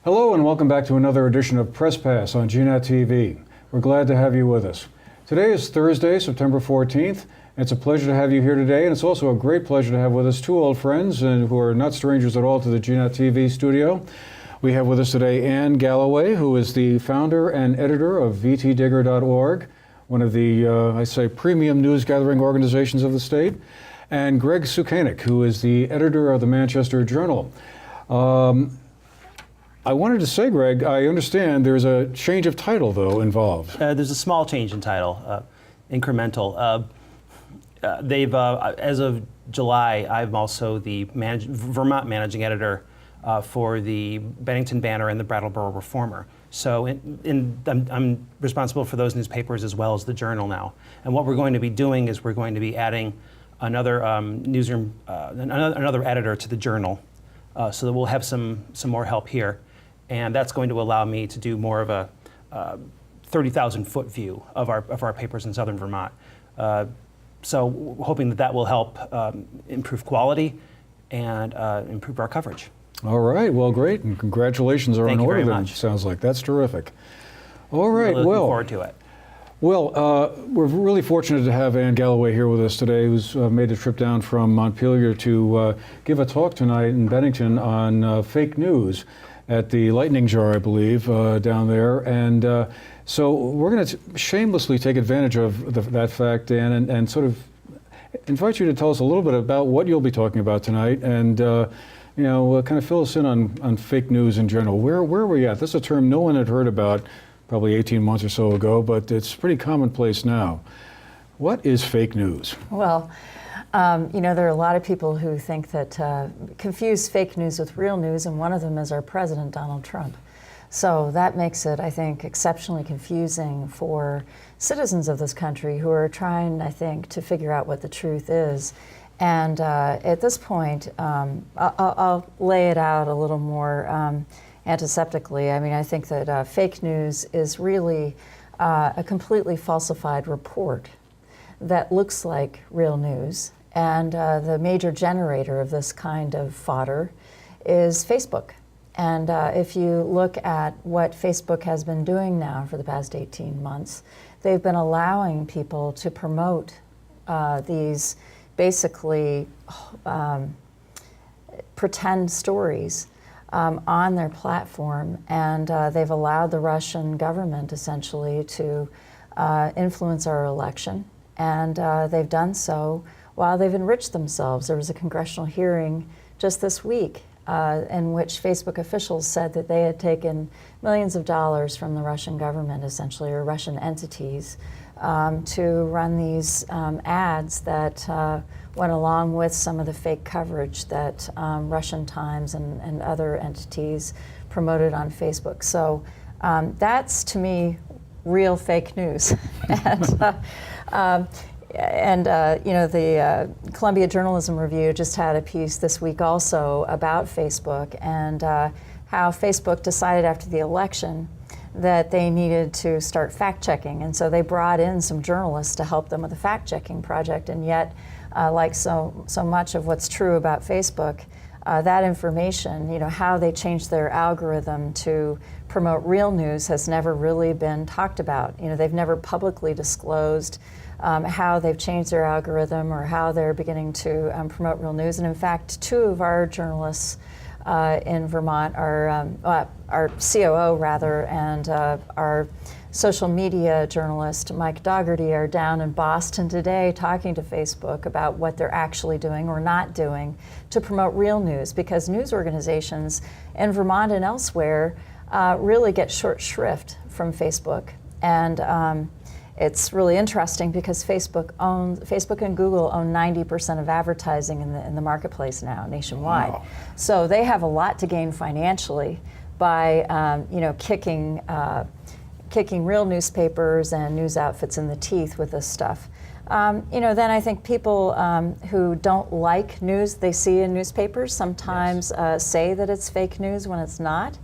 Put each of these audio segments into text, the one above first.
Hello and welcome back to another edition of Press Pass on GNAT TV. We're glad to have you with us. Today is Thursday, September 14th. And it's a pleasure to have you here today, and it's also a great pleasure to have with us two old friends who are not strangers at all to the GNAT TV studio. We have with us today Anne Galloway, who is the founder and editor of VTDigger.org, one of the, I say, premium news gathering organizations of the state, and Greg Sukanik, who is the editor of the Manchester Journal. I wanted to say, Greg, I understand there's a change of title, though, involved. There's a small change in title, incremental. As of July, I'm also the Vermont managing editor for the Bennington Banner and the Brattleboro Reformer. So I'm responsible for those newspapers as well as the Journal now. And what we're going to be doing is we're going to be adding another newsroom, another editor to the Journal, so that we'll have some more help here. And that's going to allow me to do more of a 30,000-foot view of our papers in southern Vermont. So hoping that will help improve quality and improve our coverage. All right, well, great, and congratulations are in order then, sounds like. That's terrific. All right, really looking forward to it. Well, we're really fortunate to have Anne Galloway here with us today, who's made a trip down from Montpelier to give a talk tonight in Bennington on fake news at the Lightning Jar, I believe, down there. And so we're going to shamelessly take advantage of that fact, Anne, and sort of invite you to tell us a little bit about what you'll be talking about tonight, and kind of fill us in on fake news in general. Where are we at? This is a term no one had heard about probably 18 months or so ago, but it's pretty commonplace now. What is fake news? Well, there are a lot of people who think that confuse fake news with real news, and one of them is our president, Donald Trump. So that makes it, I think, exceptionally confusing for citizens of this country who are trying, I think, to figure out what the truth is. And at this point, I'll lay it out a little more antiseptically. I mean, I think that fake news is really a completely falsified report that looks like real news. And the major generator of this kind of fodder is Facebook. And if you look at what Facebook has been doing now for the past 18 months, they've been allowing people to promote these basically pretend stories on their platform, and they've allowed the Russian government essentially to influence our election, and they've done so while they've enriched themselves. There was a congressional hearing just this week in which Facebook officials said that they had taken millions of dollars from the Russian government, essentially, or Russian entities, to run these ads that went along with some of the fake coverage that Russian Times and other entities promoted on Facebook. So that's, to me, real fake news. The Columbia Journalism Review just had a piece this week also about Facebook and how Facebook decided after the election that they needed to start fact-checking. And so they brought in some journalists to help them with the fact-checking project. And yet, like so much of what's true about Facebook, that information, how they changed their algorithm to promote real news has never really been talked about. They've never publicly disclosed how they've changed their algorithm or how they're beginning to promote real news. And in fact, two of our journalists in Vermont, our COO rather, and our social media journalist, Mike Dougherty, are down in Boston today talking to Facebook about what they're actually doing or not doing to promote real news, because news organizations in Vermont and elsewhere really get short shrift from Facebook. And it's really interesting because Facebook and Google own 90% of advertising in the marketplace now nationwide. Wow. So they have a lot to gain financially by kicking real newspapers and news outfits in the teeth with this stuff. Then I think people who don't like news they see in newspapers sometimes say that it's fake news when it's not.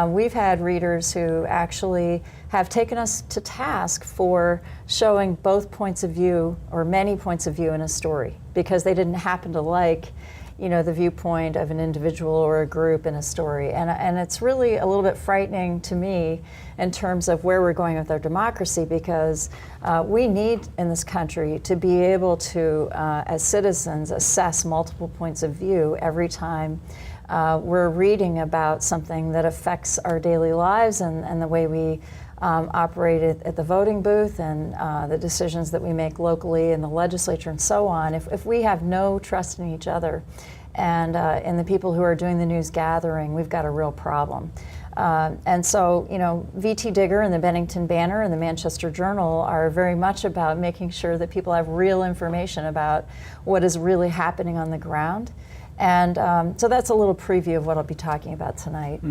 We've had readers who actually have taken us to task for showing both points of view or many points of view in a story because they didn't happen to like the viewpoint of an individual or a group in a story. And it's really a little bit frightening to me in terms of where we're going with our democracy, because we need in this country to be able to, as citizens, assess multiple points of view every time we're reading about something that affects our daily lives and the way we operate at the voting booth and the decisions that we make locally in the legislature and so on. If we have no trust in each other and in the people who are doing the news gathering, we've got a real problem. And so, VT Digger and the Bennington Banner and the Manchester Journal are very much about making sure that people have real information about what is really happening on the ground. And so that's a little preview of what I'll be talking about tonight.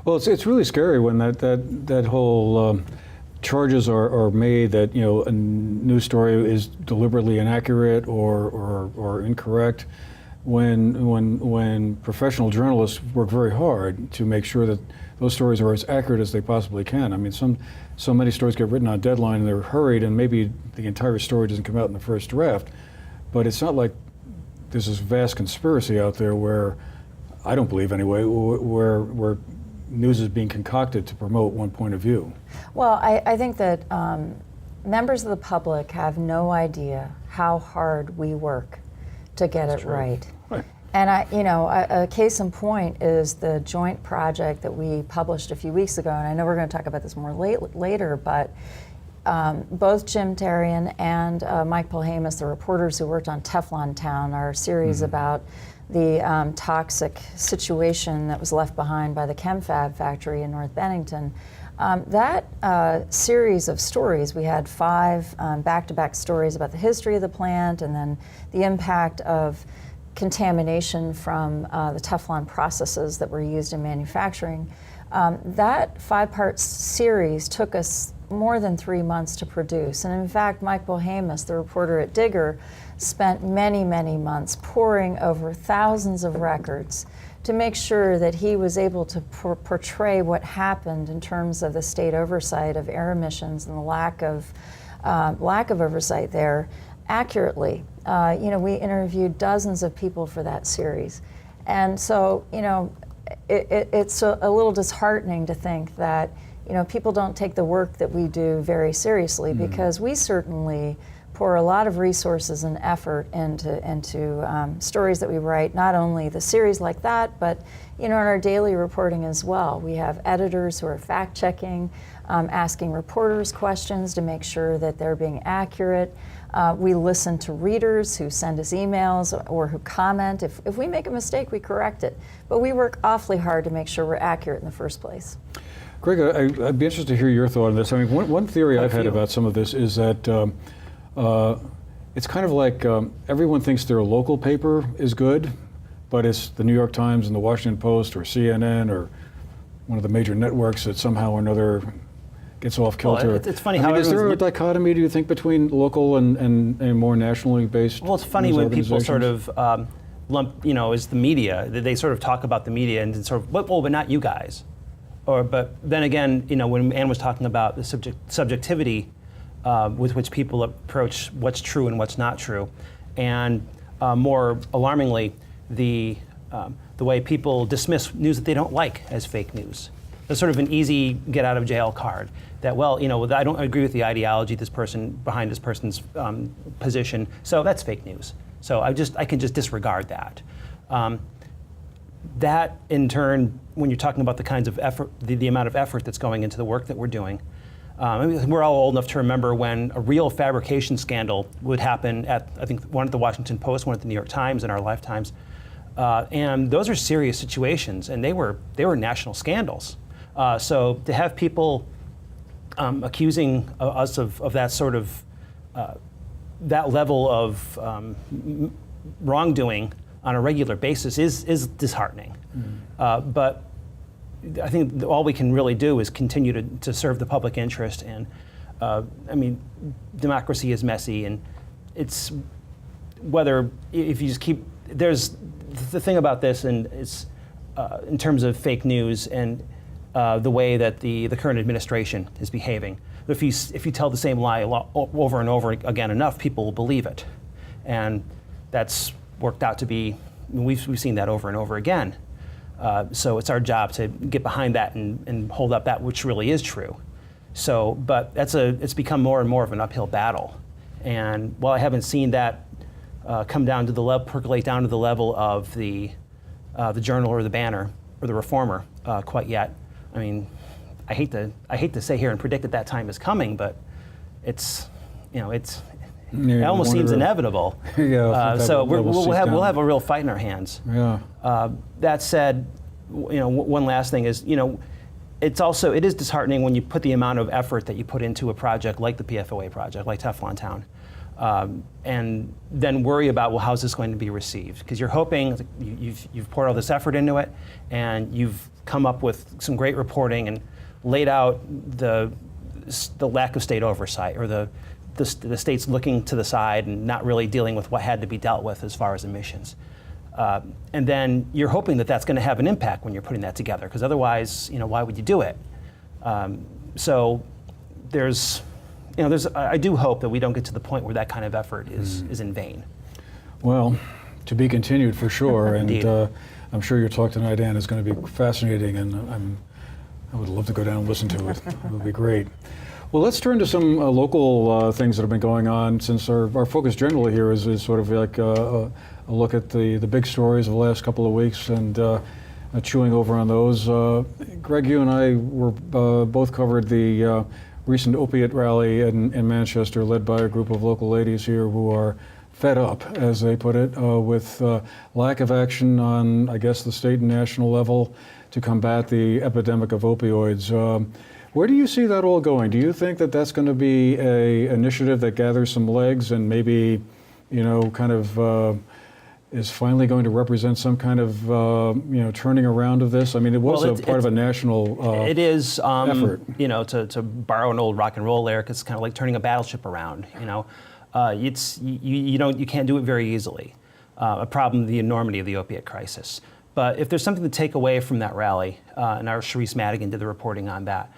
Well, it's really scary when that whole charges are made that a news story is deliberately inaccurate or incorrect. When professional journalists work very hard to make sure that those stories are as accurate as they possibly can. I mean, so many stories get written on deadline and they're hurried, and maybe the entire story doesn't come out in the first draft. But it's not like there's this vast conspiracy out there where, I don't believe anyway, where news is being concocted to promote one point of view. Well, I think that members of the public have no idea how hard we work to get it right. And a case in point is the joint project that we published a few weeks ago, and I know we're going to talk about this more later, but both Jim Therrien and Mike Polhamus, the reporters who worked on Teflon Town, our series about the toxic situation that was left behind by the ChemFab factory in North Bennington. That series of stories, we had 5 back-to-back stories about the history of the plant and then the impact of contamination from the Teflon processes that were used in manufacturing. That 5-part series took us more than 3 months to produce. And in fact, Mike Polhamus, the reporter at Digger, spent many, many months poring over thousands of records to make sure that he was able to portray what happened in terms of the state oversight of air emissions and the lack of oversight there accurately. We interviewed dozens of people for that series. And so, it's a little disheartening to think that, people don't take the work that we do very seriously, because we certainly pour a lot of resources and effort into stories that we write, not only the series like that, but in our daily reporting as well. We have editors who are fact-checking, asking reporters questions to make sure that they're being accurate. We listen to readers who send us emails or who comment. If we make a mistake, we correct it. But we work awfully hard to make sure we're accurate in the first place. Greg, I'd be interested to hear your thought on this. I mean, one theory I've had about some of this is that it's kind of like everyone thinks their local paper is good, but it's the New York Times and the Washington Post or CNN or one of the major networks that somehow or another gets off kilter. Well, it's funny how is there a dichotomy, do you think, between local and more nationally based? Well, it's funny when people sort of lump, as the media. They sort of talk about the media and sort of, but not you guys. But then again, when Ann was talking about the subjectivity with which people approach what's true and what's not true, and more alarmingly, the way people dismiss news that they don't like as fake news. That's sort of an easy get out of jail card. That, I don't agree with the ideology behind this person's position, so that's fake news. So I can just disregard that. That in turn, when you're talking about the kinds of effort, the amount of effort that's going into the work that we're doing, we're all old enough to remember when a real fabrication scandal would happen at, I think, one at the Washington Post, one at the New York Times in our lifetimes, and those are serious situations, and they were national scandals. So to have people accusing us of that sort of that level of wrongdoing on a regular basis is disheartening. But I think all we can really do is continue to serve the public interest. And democracy is messy, and it's if you just keep, there's the thing about this, and it's in terms of fake news and the way that the current administration is behaving. If you tell the same lie over and over again enough, people will believe it, and that's worked out to be We've seen that over and over again. So it's our job to get behind that and hold up that which really is true. So, but it's become more and more of an uphill battle. And while I haven't seen that come down to the level, percolate down to the level of the Journal or the Banner or the Reformer quite yet, I mean, I hate to say here and predict that time is coming, but it almost seems inevitable. Yeah, so we'll have a real fight in our hands. Yeah. That said, one last thing is, it is disheartening when you put the amount of effort that you put into a project like the PFOA project, like Teflon Town, and then worry about, well, how's this going to be received? Because you're hoping, you've poured all this effort into it, and you've come up with some great reporting and laid out the lack of state oversight, or the states looking to the side and not really dealing with what had to be dealt with as far as emissions. And then you're hoping that that's going to have an impact when you're putting that together, because otherwise, why would you do it? So I do hope that we don't get to the point where that kind of effort is in vain. Well, to be continued for sure. And Indeed. I'm sure your talk tonight, Ann, is going to be fascinating, and I would love to go down and listen to it. It would be great. Well, let's turn to some local things that have been going on, since our focus generally here is sort of like a look at the big stories of the last couple of weeks and chewing over on those. Greg, you and I were both covered the recent opiate rally in Manchester, led by a group of local ladies here who are fed up, as they put it, with lack of action on, I guess, the state and national level to combat the epidemic of opioids. Where do you see that all going? Do you think that that's going to be an initiative that gathers some legs and maybe, kind of is finally going to represent some kind of, turning around of this? I mean, it was part of a national it is, effort. To borrow an old rock and roll lyric, it's kind of like turning a battleship around. You can't do it very easily. A problem, the enormity of the opiate crisis. But if there's something to take away from that rally, and our Sharice Madigan did the reporting on that,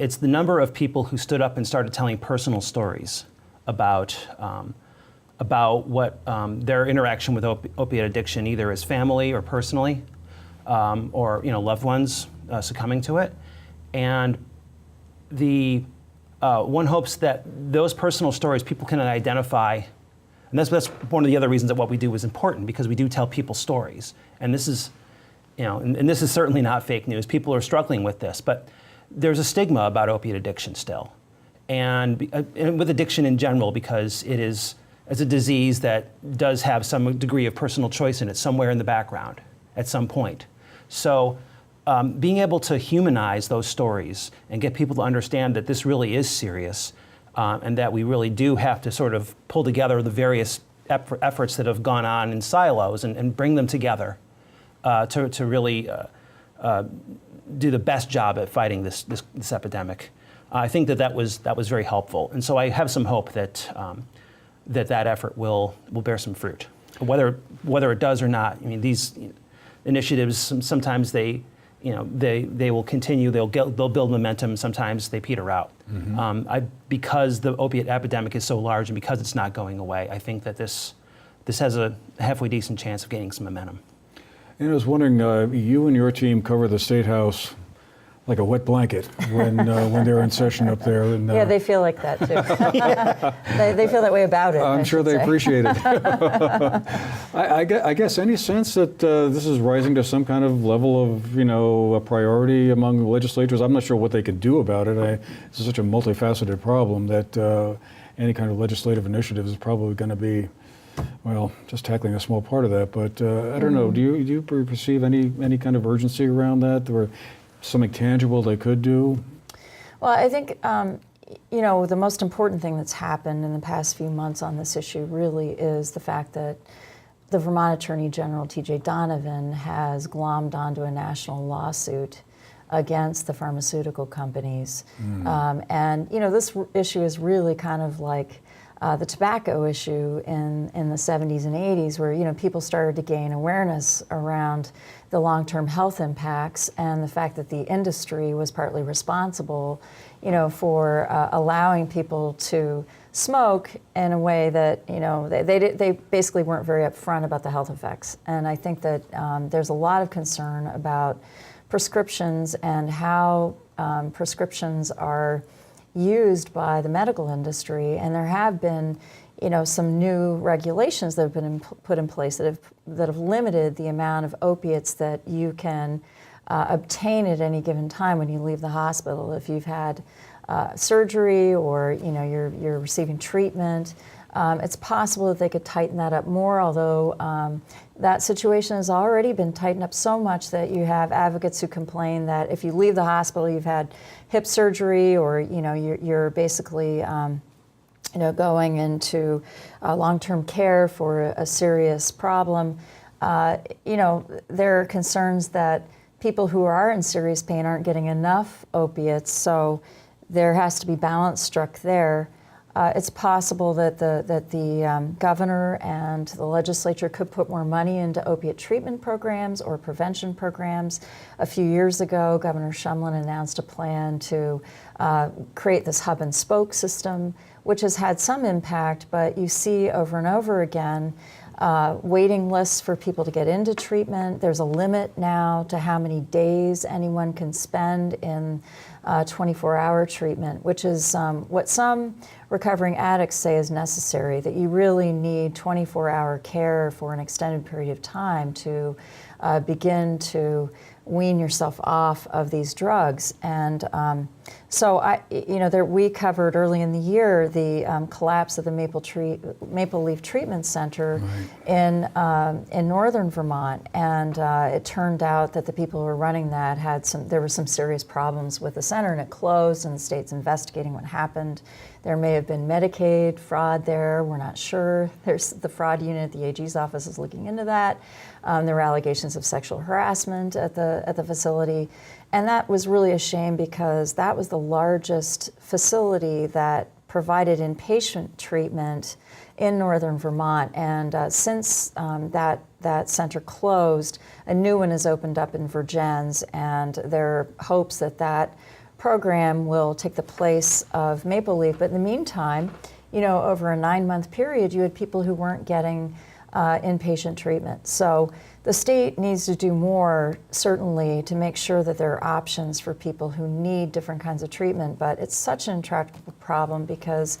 it's the number of people who stood up and started telling personal stories about what their interaction with opiate addiction, either as family or personally, or loved ones succumbing to it. And one hopes that those personal stories people can identify. And that's one of the other reasons that what we do is important, because we do tell people stories. And this is, and this is certainly not fake news. People are struggling with this, but there's a stigma about opiate addiction still, and with addiction in general, because it is as a disease that does have some degree of personal choice in it somewhere in the background at some point. So being able to humanize those stories and get people to understand that this really is serious, and that we really do have to sort of pull together the various efforts that have gone on in silos and bring them together to really do the best job at fighting this epidemic. I think that was very helpful, and so I have some hope that that effort will bear some fruit. Whether it does or not, I mean, these initiatives sometimes they will continue. They'll build momentum. Sometimes they peter out. Mm-hmm. Because the opiate epidemic is so large and because it's not going away, I think that this has a halfway decent chance of gaining some momentum. And I was wondering, you and your team cover the State House like a wet blanket when they're in session up there. And, yeah, they feel like that too. they feel that way about it. I'm sure they appreciate it. I guess any sense that this is rising to some kind of level of, a priority among legislators? I'm not sure what they could do about it. This is such a multifaceted problem that any kind of legislative initiative is probably going to be, well, just tackling a small part of that. But I don't know. Do you perceive any kind of urgency around that, or something tangible they could do? Well, I think the most important thing that's happened in the past few months on this issue really is the fact that the Vermont Attorney General T.J. Donovan has glommed onto a national lawsuit against the pharmaceutical companies, and this issue is really kind of like the tobacco issue in the 70s and 80s, where people started to gain awareness around the long-term health impacts and the fact that the industry was partly responsible, for allowing people to smoke in a way that they basically weren't very upfront about the health effects. And I think that there's a lot of concern about prescriptions and how prescriptions are used by the medical industry, and there have been, some new regulations that have been put in place that have limited the amount of opiates that you can obtain at any given time when you leave the hospital. If you've had surgery or you're receiving treatment, it's possible that they could tighten that up more. Although that situation has already been tightened up so much that you have advocates who complain that if you leave the hospital, you've had hip surgery, or you're basically going into long-term care for a serious problem. There are concerns that people who are in serious pain aren't getting enough opiates, so there has to be balance struck there. It's possible that the governor and the legislature could put more money into opiate treatment programs or prevention programs. A few years ago, Governor Shumlin announced a plan to create this hub and spoke system, which has had some impact, but you see over and over again waiting lists for people to get into treatment. There's a limit now to how many days anyone can spend in 24-hour treatment, which is what some recovering addicts say is necessary, that you really need 24-hour care for an extended period of time to begin to wean yourself off of these drugs. And so we covered early in the year the collapse of the Maple Leaf Treatment Center in northern Vermont, and it turned out that the people who were running that there were some serious problems with the center, and it closed, and the state's investigating what happened. There may have been Medicaid fraud there. We're not sure. There's the fraud unit at the AG's office is looking into that. There were allegations of sexual harassment at the facility. And that was really a shame, because that was the largest facility that provided inpatient treatment in northern Vermont. And since that center closed, a new one has opened up in Vergennes, and there are hopes that program will take the place of Maple Leaf. But in the meantime, over a 9-month period, you had people who weren't getting inpatient treatment. So the state needs to do more, certainly, to make sure that there are options for people who need different kinds of treatment. But it's such an intractable problem, because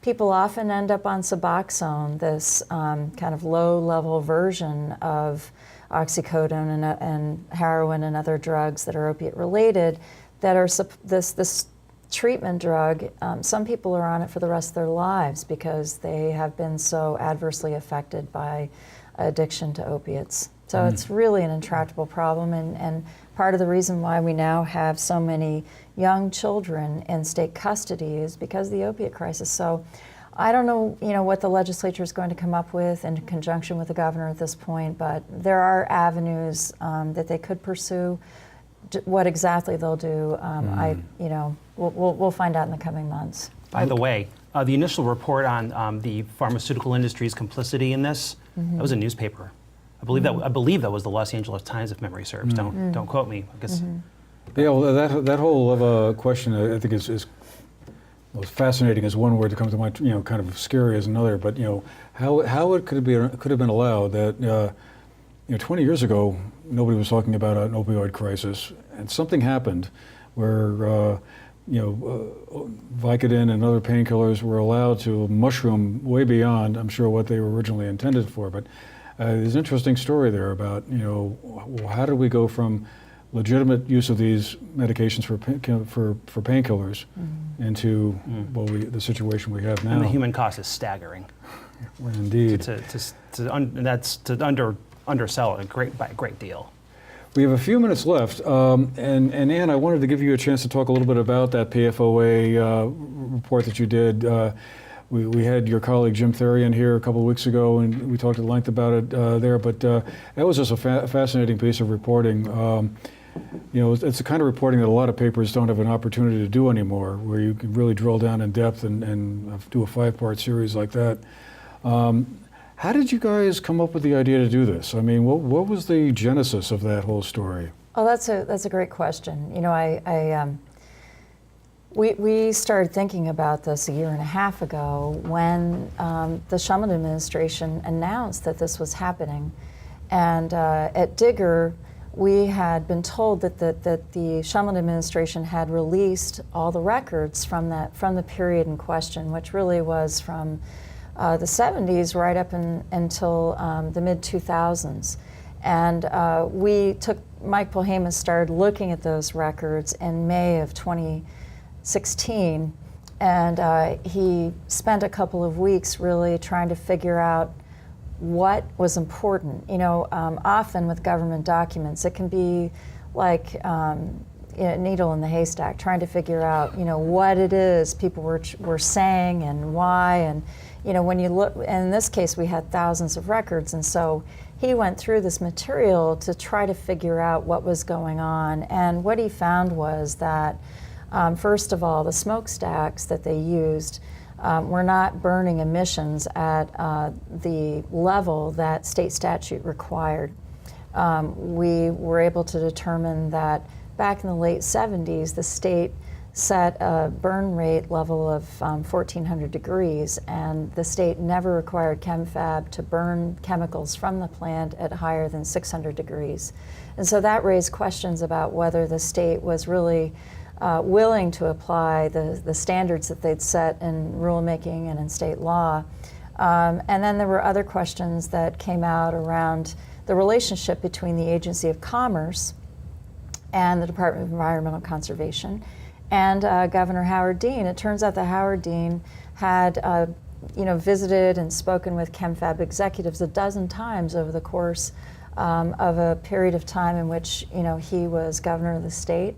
people often end up on Suboxone, this kind of low-level version of oxycodone and heroin and other drugs that are opiate-related, that are this treatment drug. Some people are on it for the rest of their lives because they have been so adversely affected by addiction to opiates. So it's really an intractable problem, and part of the reason why we now have so many young children in state custody is because of the opiate crisis. So I don't know, what the legislature is going to come up with in conjunction with the governor at this point, but there are avenues that they could pursue. What exactly they'll do, we'll find out in the coming months. By the way, the initial report on the pharmaceutical industry's complicity in this, that was a newspaper. I believe that was the Los Angeles Times, if memory serves. Don't quote me. I guess. Yeah, well, that whole question, I think is well, fascinating is one word that comes to mind. Kind of scary is another. But how it could have been allowed that 20 years ago nobody was talking about an opioid crisis, and something happened where Vicodin and other painkillers were allowed to mushroom way beyond, I'm sure, what they were originally intended for. But there's an interesting story there about how did we go from legitimate use of these medications for painkillers into the situation we have now. And the human cost is staggering. Indeed. That's to undersell it by a great deal. We have a few minutes left, and Ann, I wanted to give you a chance to talk a little bit about that PFOA report that you did. We had your colleague Jim Therian here a couple of weeks ago, and we talked at length about it there. But that was just a fascinating piece of reporting. it's the kind of reporting that a lot of papers don't have an opportunity to do anymore, where you can really drill down in depth and do a 5-part series like that. How did you guys come up with the idea to do this? I mean, what was the genesis of that whole story? Oh, that's a great question. We started thinking about this a year and a half ago when the Shumlin administration announced that this was happening. And at Digger, we had been told that the Shumlin administration had released all the records from the period in question, which really was from the 70s right up until the mid-2000s. And Mike Polhemus started looking at those records in May of 2016, and he spent a couple of weeks really trying to figure out what was important. Often with government documents, it can be like a needle in the haystack, trying to figure out, what it is people were saying and why. And, when you look, in this case, we had thousands of records, and so he went through this material to try to figure out what was going on. And what he found was that, first of all, the smokestacks that they used were not burning emissions at the level that state statute required. We were able to determine that back in the late 70s, the state set a burn rate level of 1,400 degrees, and the state never required ChemFab to burn chemicals from the plant at higher than 600 degrees. And so that raised questions about whether the state was really willing to apply the standards that they'd set in rulemaking and in state law. And then there were other questions that came out around the relationship between the Agency of Commerce and the Department of Environmental Conservation and Governor Howard Dean. It turns out that Howard Dean had visited and spoken with ChemFab executives a dozen times over the course of a period of time in which he was governor of the state.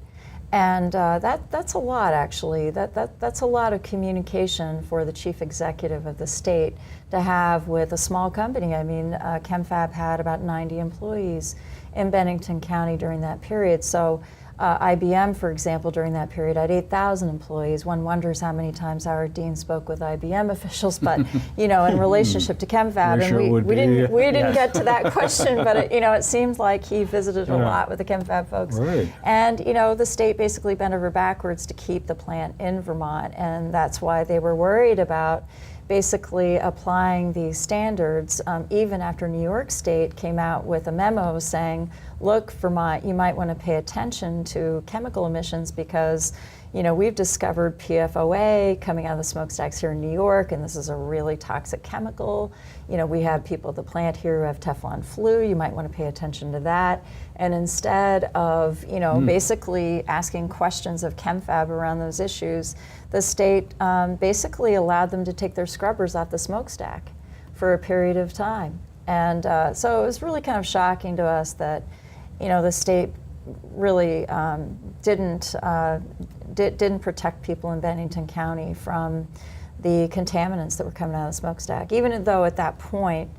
And that's a lot, actually. That's a lot of communication for the chief executive of the state to have with a small company. I mean, ChemFab had about 90 employees in Bennington County during that period. So IBM, for example, during that period had 8,000 employees. One wonders how many times Howard Dean spoke with IBM officials, but in relationship to ChemFab, Sure and we didn't Yes. get to that question, but it seemed like he visited a lot with the ChemFab folks. Right. And the state basically bent over backwards to keep the plant in Vermont, and that's why they were worried about basically applying these standards, even after New York State came out with a memo saying, look, Vermont, you might want to pay attention to chemical emissions because we've discovered PFOA coming out of the smokestacks here in New York, and this is a really toxic chemical. We have people at the plant here who have Teflon flu. You might want to pay attention to that. And instead of, basically asking questions of ChemFab around those issues, the state basically allowed them to take their scrubbers off the smokestack for a period of time. And so it was really kind of shocking to us that, the state really didn't protect people in Bennington County from the contaminants that were coming out of the smokestack. Even though at that point,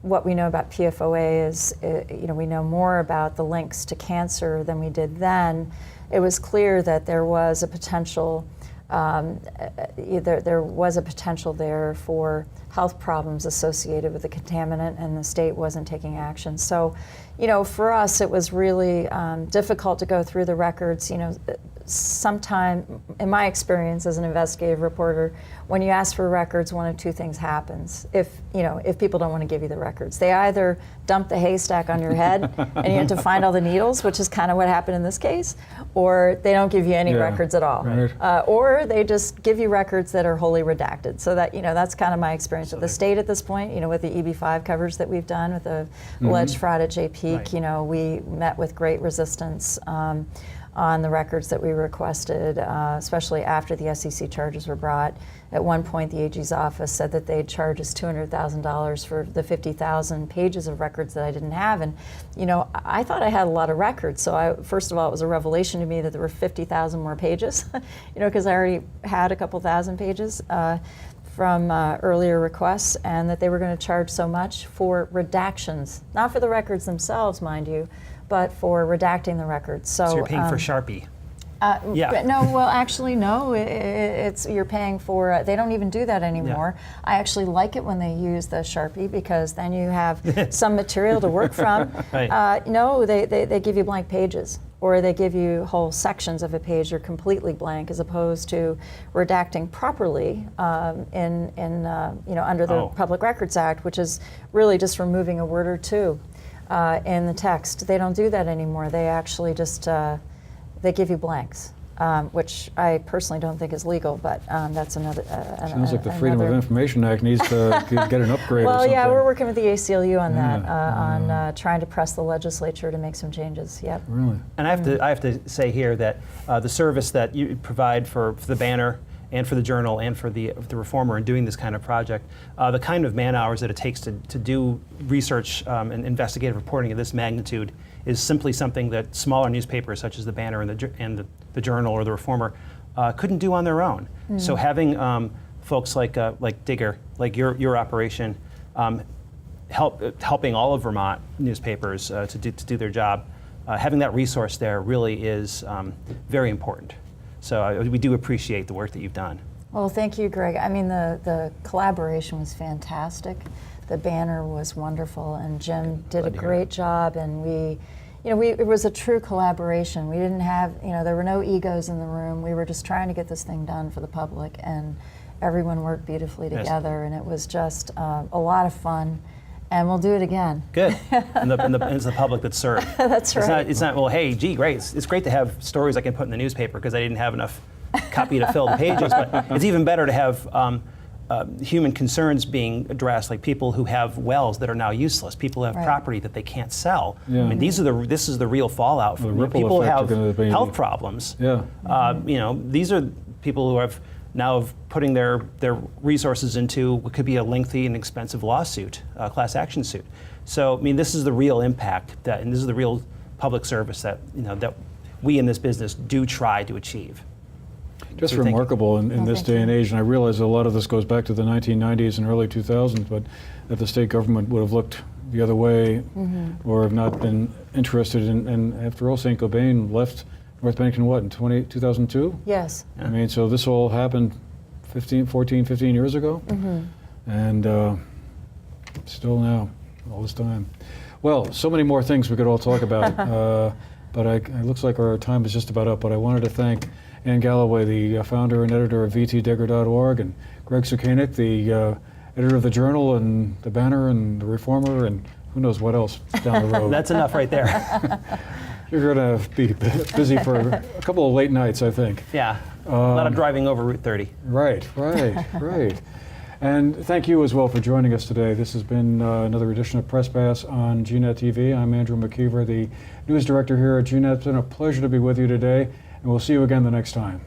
what we know about PFOA is, we know more about the links to cancer than we did then. It was clear that there was a potential there was a potential there for health problems associated with the contaminant, and the state wasn't taking action. So, for us, it was really difficult to go through the records. Sometime, in my experience as an investigative reporter, when you ask for records, one of two things happens. If people don't want to give you the records, they either dump the haystack on your head and you have to find all the needles, which is kind of what happened in this case, or they don't give you any records at all, right. or they just give you records that are wholly redacted. So that that's kind of my experience with the state at this point. with the EB5 coverage that we've done with the alleged fraud at J. Peak, Right. We met with great resistance on the records that we requested, especially after the SEC charges were brought. At one point, the AG's office said that they'd charge us $200,000 for the 50,000 pages of records that I didn't have. And, I thought I had a lot of records. So first of all, it was a revelation to me that there were 50,000 more pages, because I already had a couple thousand pages from earlier requests, and that they were going to charge so much for redactions, not for the records themselves, mind you, but for redacting the records. So you're paying for Sharpie. Yeah. But no, well, actually, no. It's you're paying for. They don't even do that anymore. I actually like it when they use the Sharpie because then you have some material to work from. Right. No, they give you blank pages, or they give you whole sections of a page. You're completely blank, as opposed to redacting properly in under the Public Records Act, which is really just removing a word or two in the text. They don't do that anymore. They actually just they give you blanks, which I personally don't think is legal, but that's another. Sounds like the Freedom of Information Act needs to get an upgrade or Well, something. yeah, we're working with the ACLU on that, Yeah. on trying to press the legislature to make some changes. Yep. Really? And I have to say here that the service that you provide for the Banner and for the Journal and for the Reformer in doing this kind of project, the kind of man hours that it takes to do research and investigative reporting of this magnitude is simply something that smaller newspapers such as the Banner and the Journal or the Reformer couldn't do on their own. So having folks like Digger, like your operation, helping all of Vermont newspapers to do their job, having that resource there really is very important. So we do appreciate the work that you've done. Well, thank you, Greg. I mean, the collaboration was fantastic. The Banner was wonderful, and Jim did a great job, and it was a true collaboration. We didn't have, there were no egos in the room. We were just trying to get this thing done for the public, and everyone worked beautifully together, and it was just a lot of fun. And we'll do it again. Good. And it's the public that's served. That's right. It's not, well, hey, gee, great. It's great to have stories I can put in the newspaper because I didn't have enough copy to fill the pages. But it's even better to have human concerns being addressed, like people who have wells that are now useless, people who have property that they can't sell. Yeah. I mean, this is the real fallout from people who have health problems. Yeah. These are people who have now putting their resources into what could be a lengthy and expensive lawsuit, class action suit. So, I mean, this is the real impact and this is the real public service that that we in this business do try to achieve. Just So remarkable in this day and age, and I realize a lot of this goes back to the 1990s and early 2000s, but that the state government would have looked the other way or have not been interested in, and after all, St. Gobain left North Bennington, in 2002? Yes. I mean, so this all happened 15 years ago, and still now, all this time. Well, so many more things we could all talk about, but it looks like our time is just about up, but I wanted to thank Ann Galloway, the founder and editor of vtdigger.org, and Greg Sukanik, the editor of the Journal and the Banner and the Reformer, and who knows what else down the road. That's enough right there. You're going to be busy for a couple of late nights, I think. Yeah, a lot of driving over Route 30. Right. And thank you as well for joining us today. This has been another edition of Press Pass on GNet TV. I'm Andrew McKeever, the news director here at GNet. It's been a pleasure to be with you today, and we'll see you again the next time.